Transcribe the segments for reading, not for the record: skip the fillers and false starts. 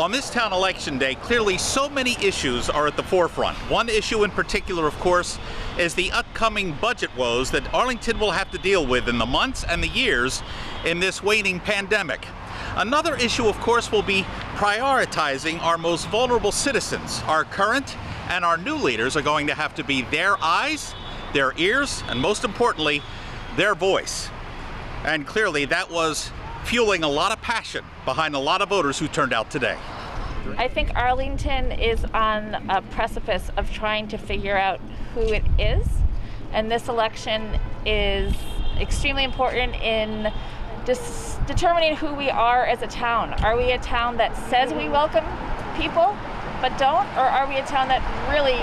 On this town election day, clearly so many issues are at the forefront. One issue in particular, of course, is the upcoming budget woes that Arlington will have to deal with in the months and the years in this waning pandemic. Another issue, of course, will be prioritizing our most vulnerable citizens. Our current and our new leaders are going to have to be their eyes, their ears, and most importantly, their voice. And clearly that was fueling a lot of passion behind a lot of voters who turned out today. I think Arlington is on a precipice of trying to figure out who it is, and this election is extremely important in determining who we are as a town. Are we a town that says we welcome people but don't, or are we a town that really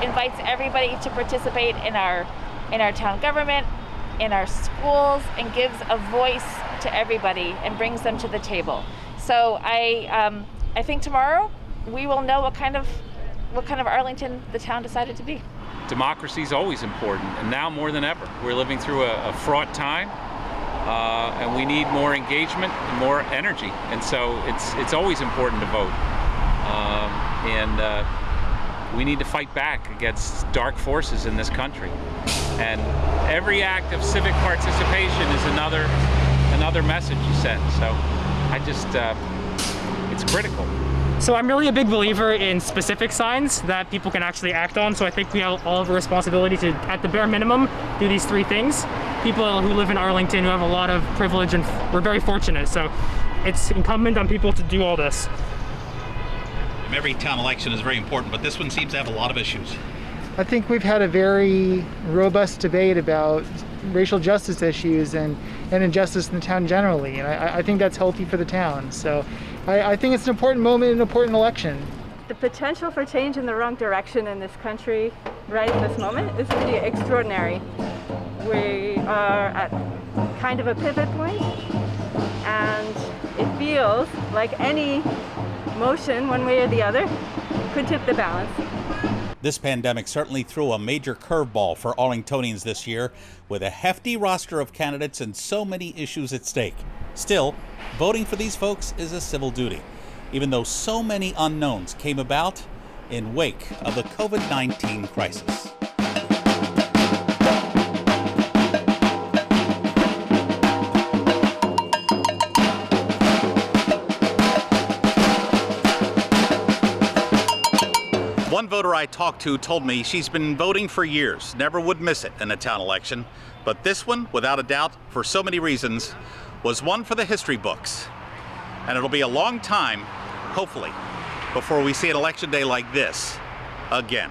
invites everybody to participate in our town government, in our schools, and gives a voice to everybody and brings them to the table? So I think tomorrow we will know what kind of Arlington the town decided to be. Democracy is always important, and now more than ever. We're living through a fraught time, and we need more engagement and more energy. And so it's always important to vote, and we need to fight back against dark forces in this country. And every act of civic participation is another message you send. So it's critical. So I'm really a big believer in specific signs that people can actually act on. So I think we have all of a responsibility to, at the bare minimum, do these three things. People who live in Arlington who have a lot of privilege, and we're very fortunate. So it's incumbent on people to do all this. Every town election is very important, but this one seems to have a lot of issues. I think we've had a very robust debate about racial justice issues and injustice in the town generally, and I think that's healthy for the town. So I think it's an important moment, an important election. The potential for change in the wrong direction in this country right in this moment is pretty extraordinary. We are at kind of a pivot point, and it feels like any motion, one way or the other, could tip the balance. This pandemic certainly threw a major curveball for Arlingtonians this year, with a hefty roster of candidates and so many issues at stake. Still, voting for these folks is a civil duty, even though so many unknowns came about in wake of the COVID-19 crisis. One voter I talked to told me she's been voting for years, never would miss it in a town election. But this one, without a doubt, for so many reasons, was one for the history books. And it'll be a long time, hopefully, before we see an election day like this again.